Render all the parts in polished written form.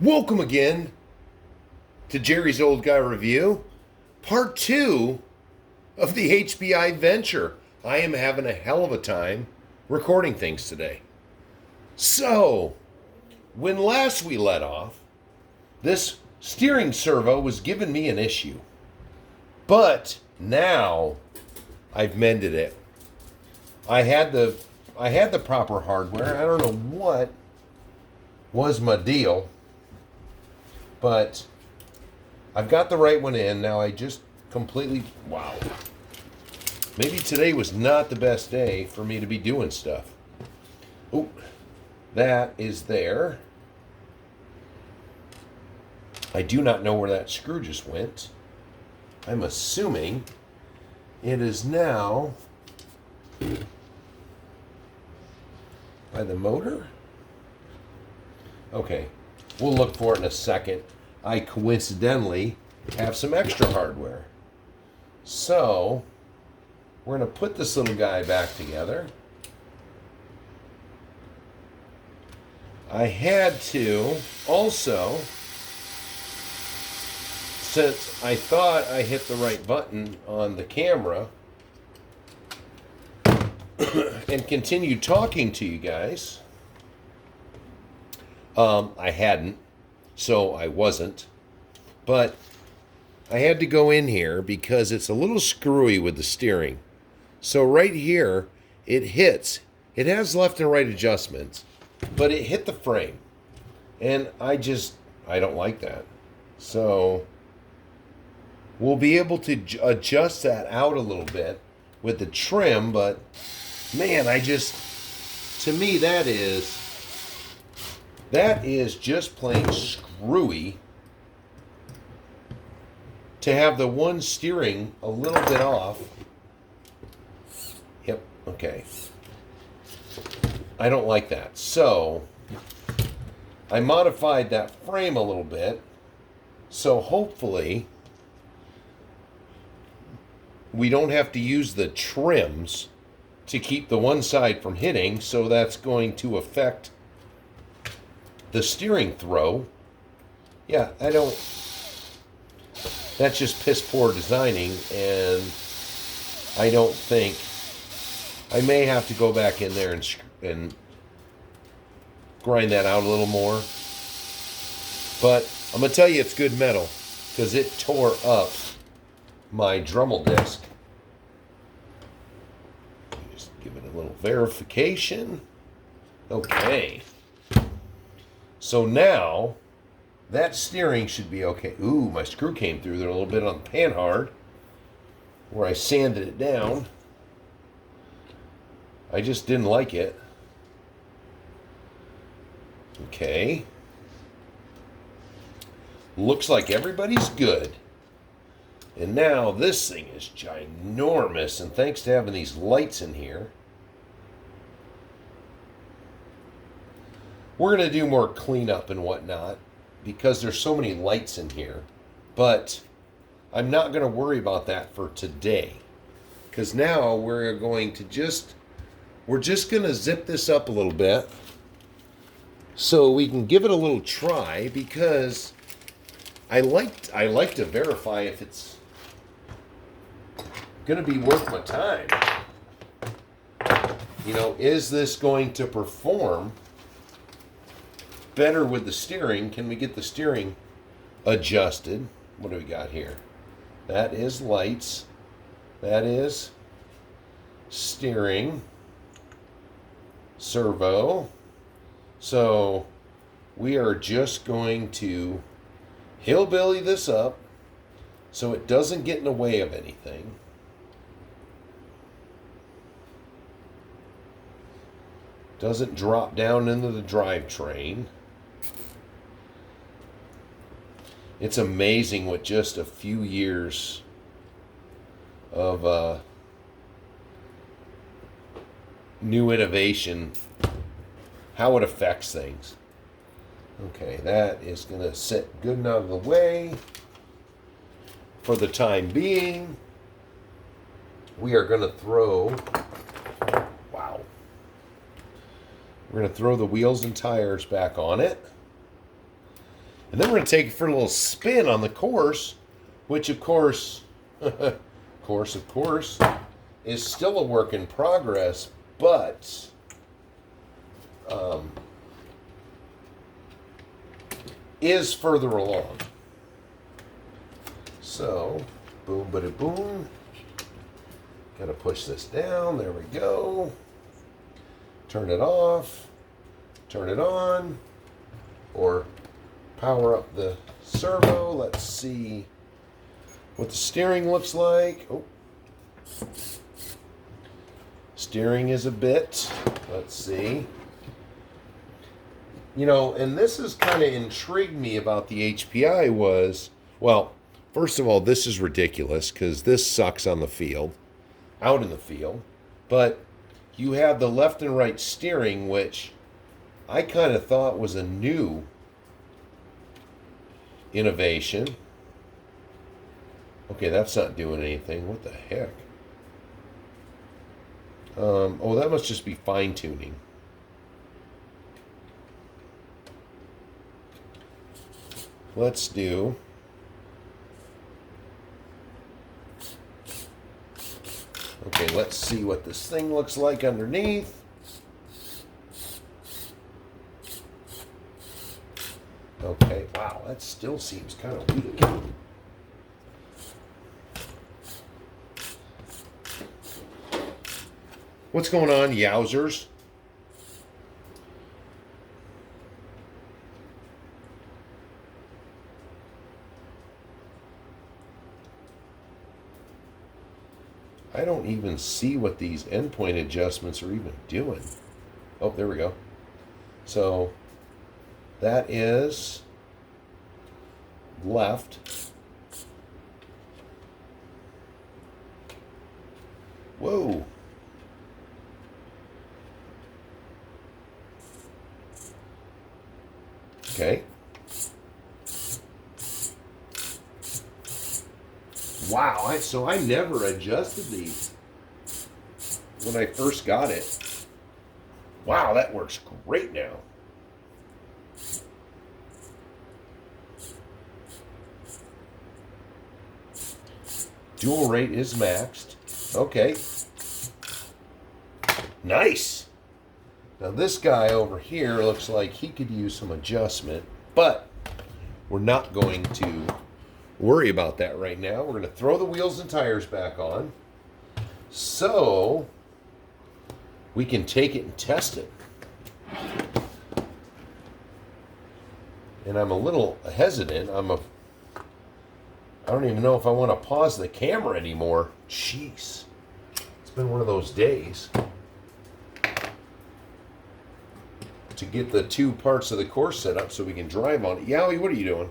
Welcome again to Jerry's Old Guy Review, part 2 of the HBI venture. I am having a hell of a time recording things today. So, when last we let off, this steering servo was giving me an issue. But now I've mended it. I had the proper hardware. I don't know what was my deal, but I've got the right one in. Now I just completely, wow. Maybe today was not the best day for me to be doing stuff. Oh, that is there. I do not know where that screw just went. I'm assuming it is now by the motor. Okay, we'll look for it in a second. I coincidentally have some extra hardware. So, we're going to put this little guy back together. I had to also, since I thought I hit the right button on the camera and continue talking to you guys, I hadn't, so I wasn't. But I had to go in here because it's a little screwy with the steering. So right here, it hits. It has left and right adjustments, but it hit the frame. And I don't like that. So we'll be able to adjust that out a little bit with the trim, but man, to me, that is just plain screwy to have the one steering a little bit off. Yep, okay. I don't like that. So, I modified that frame a little bit. So, hopefully, we don't have to use the trims to keep the one side from hitting. So, that's going to affect the steering throw. Yeah, that's just piss poor designing, and I don't think, I may have to go back in there and grind that out a little more. But I'm going to tell you it's good metal, because it tore up my Dremel disc. Just give it a little verification. Okay. So now, that steering should be okay. Ooh, my screw came through there a little bit on the panhard, where I sanded it down. I just didn't like it. Okay. Looks like everybody's good. And now this thing is ginormous, and thanks to having these lights in here, we're going to do more cleanup and whatnot because there's so many lights in here. But I'm not going to worry about that for today, because now we're going to we're just going to zip this up a little bit so we can give it a little try, because I like to verify if it's going to be worth my time. You know, is this going to perform better with the steering? Can we get the steering adjusted? What do we got here? That is lights. That is steering. Servo. So we are just going to hillbilly this up so it doesn't get in the way of anything. Doesn't drop down into the drivetrain. It's amazing what just a few years of new innovation, how it affects things. Okay, that is going to sit good and out of the way for the time being. We are going to throw, wow, we're going to throw the wheels and tires back on it. And then we're going to take it for a little spin on the course, which of course, of course, is still a work in progress, but is further along. So, boom, bada boom. Got to push this down. There we go. Turn it off. Turn it on. Or power up the servo. Let's see what the steering looks like. Oh. Steering is a bit. Let's see. You know, and this has kind of intrigued me about the HPI was, well, first of all, this is ridiculous because this sucks on the field, out in the field. But you have the left and right steering, which I kind of thought was a new innovation. Okay, that's not doing anything. What the heck? Oh, that must just be fine-tuning. Let's do... Okay, let's see what this thing looks like underneath. Okay, wow, that still seems kind of weak. What's going on, yowzers? I don't even see what these endpoint adjustments are even doing. Oh, there we go. So that is left. Whoa. Okay. Wow, so I never adjusted these when I first got it. Wow, that works great now. Dual rate is maxed. Okay. Nice. Now this guy over here looks like he could use some adjustment, but we're not going to worry about that right now. We're going to throw the wheels and tires back on so we can take it and test it. And I'm a little hesitant. I don't even know if I want to pause the camera anymore. Jeez. It's been one of those days. To get the two parts of the course set up so we can drive on it. Yowie, what are you doing?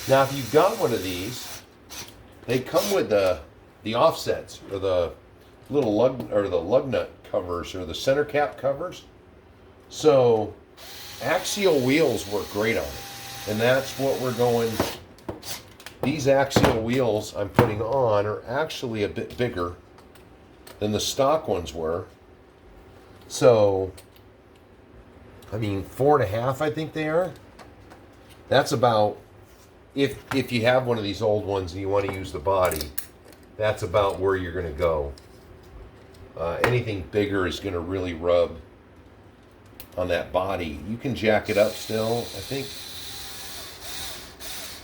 Now, if you've got one of these, they come with the offsets or the little lug nut covers or the center cap covers. So axial wheels work great on it, and that's what we're going. These axial wheels I'm putting on are actually a bit bigger than the stock ones were. So, I mean, 4.5, I think they are. That's about, if you have one of these old ones and you want to use the body, that's about where you're going to go. Anything bigger is going to really rub on that body. You can jack it up still, I think.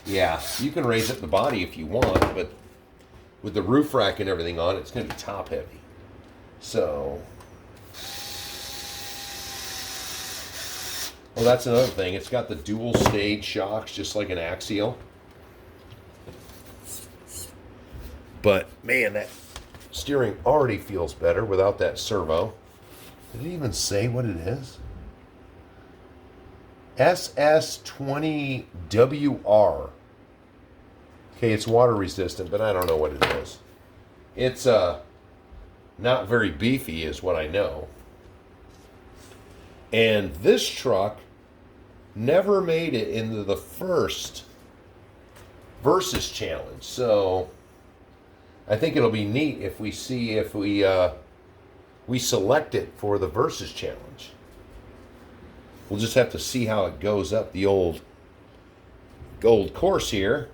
Yeah, you can raise up the body if you want, but with the roof rack and everything on, it's going to be top heavy. So, well, that's another thing. It's got the dual stage shocks, just like an axial. But man, that steering already feels better without that servo. Did it even say what it is? SS20WR. Okay, it's water resistant, but I don't know what it is. It's not very beefy is what I know. And this truck never made it into the first Versus Challenge. So I think it'll be neat if we see if we select it for the Versus Challenge. We'll just have to see how it goes up the old course here.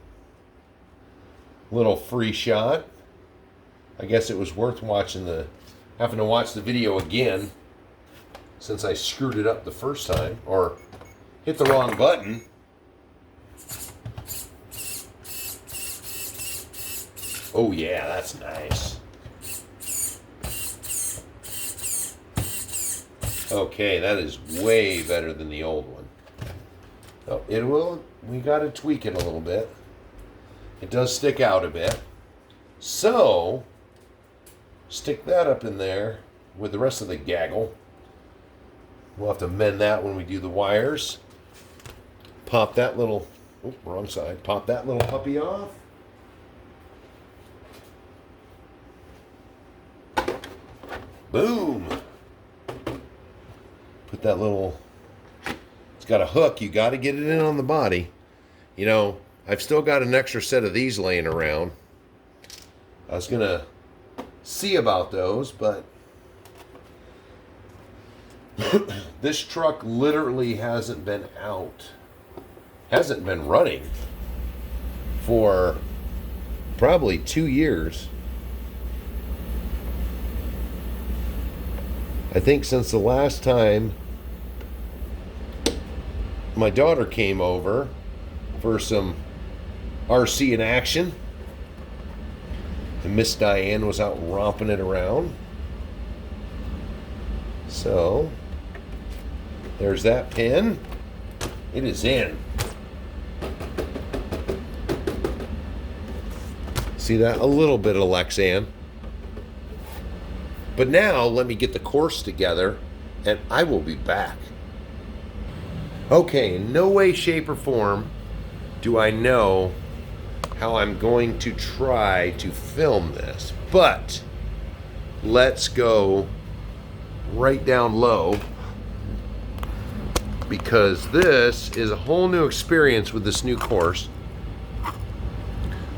Little free shot. I guess it was worth having to watch the video again since I screwed it up the first time or hit the wrong button. Oh yeah, that's nice. Okay, that is way better than the old one. Oh, we got to tweak it a little bit. It does stick out a bit. So, stick that up in there with the rest of the gaggle. We'll have to mend that when we do the wires. Pop that little, wrong side. Pop that little puppy off. Boom. Put that little, it's got a hook. You got to get it in on the body. You know, I've still got an extra set of these laying around. I was going to see about those, but this truck literally hasn't been running for probably 2 years. I think since the last time my daughter came over for some RC in action, and Miss Diane was out romping it around. So, there's that pin. It is in. See that? A little bit of Lexan. But now, let me get the course together, and I will be back. Okay, in no way, shape, or form do I know how I'm going to try to film this. But let's go right down low, because this is a whole new experience with this new course.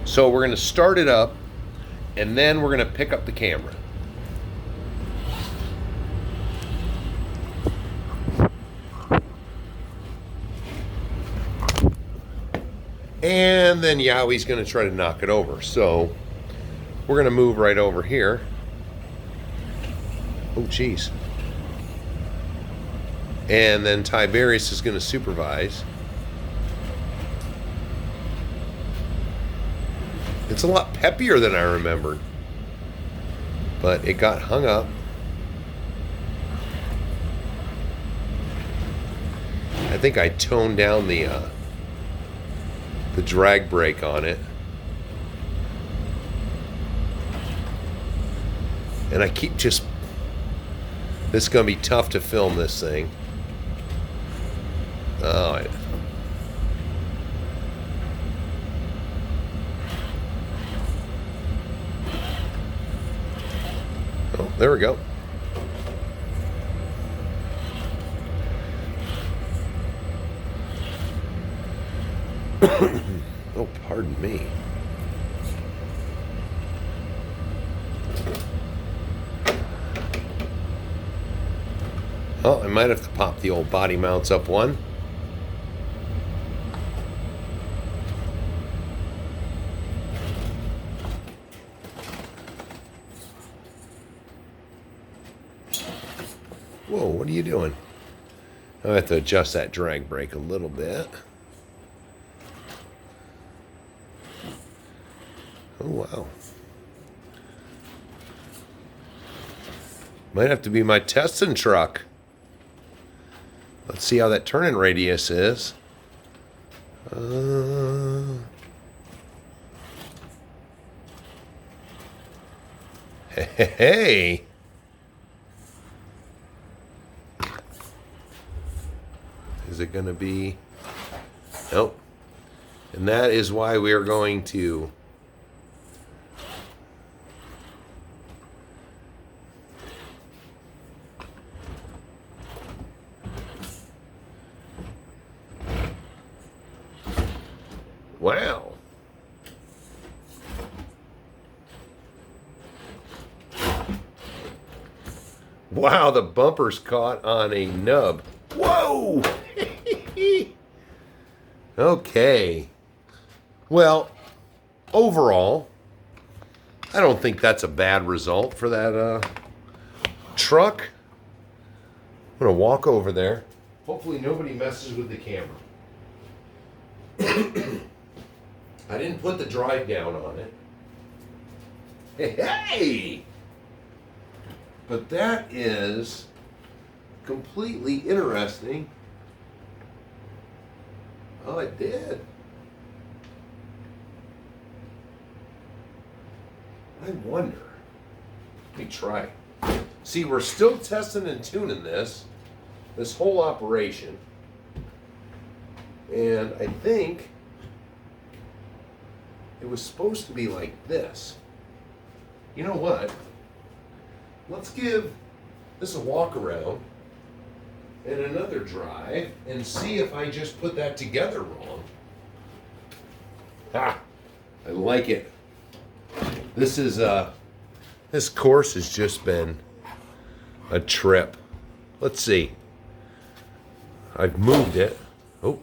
So we're going to start it up, and then we're going to pick up the camera. And then Yowie's going to try to knock it over. So we're going to move right over here. Oh, geez. And then Tiberius is going to supervise. It's a lot peppier than I remembered. But it got hung up. I think I toned down the drag brake on it. And I keep this is going to be tough to film this thing. Oh, there we go. Oh, pardon me. Oh, I might have to pop the old body mounts up one. Whoa, what are you doing? I have to adjust that drag brake a little bit. Oh, wow. Might have to be my testing truck. Let's see how that turning radius is. Hey. Is it going to be? Nope. And that is why we are going to wow. Wow, the bumper's caught on a nub. Whoa! Okay. Well, overall, I don't think that's a bad result for that truck. I'm going to walk over there. Hopefully nobody messes with the camera. I didn't put the drive down on it. Hey! But that is completely interesting. Oh, it did. I wonder. Let me try. See, we're still testing and tuning this whole operation. And I think it was supposed to be like this. You know what? Let's give this a walk around and another drive and see if I just put that together wrong. Ha! I like it. This course has just been a trip. Let's see. I've moved it. Oh.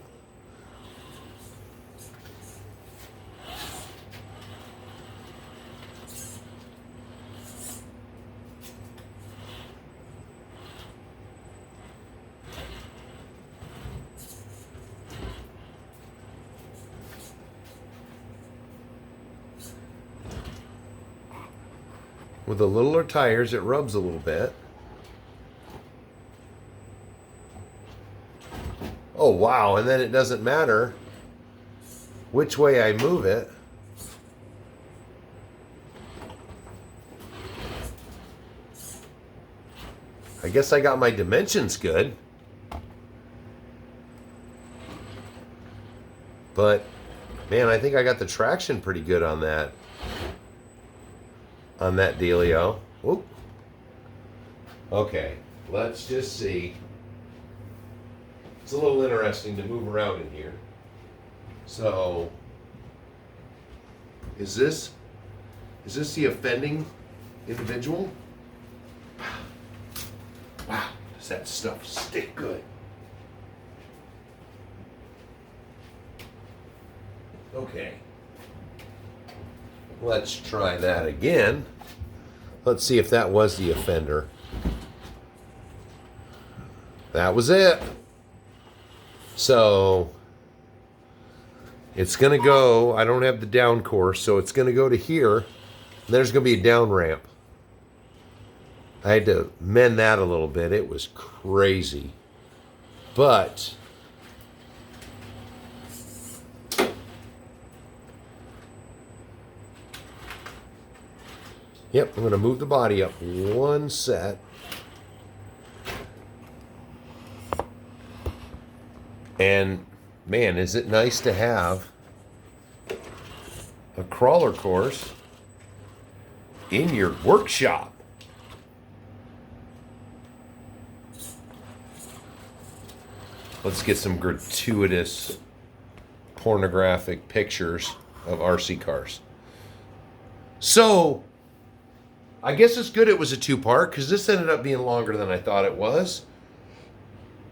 With the littler tires, it rubs a little bit. Oh, wow. And then it doesn't matter which way I move it. I guess I got my dimensions good. But, man, I think I got the traction pretty good on that. On that dealio. Oop. Okay, let's just see. It's a little interesting to move around in here. So, is this the offending individual? Wow, does that stuff stick good? Okay. Let's try that again. Let's see if that was the offender. That was it. So it's going to go, I don't have the down course, so it's going to go to here. And there's going to be a down ramp. I had to mend that a little bit. It was crazy. But yep, I'm going to move the body up one set. And man, is it nice to have a crawler course in your workshop. Let's get some gratuitous pornographic pictures of RC cars. So, I guess it's good it was a two-part, because this ended up being longer than I thought it was.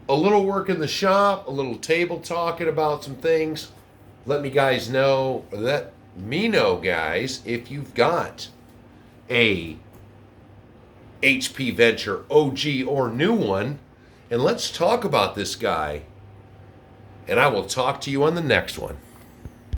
A little work in the shop, a little table talking about some things. Let me know, guys, if you've got a HP Venture OG or new one, and let's talk about this guy. And I will talk to you on the next one.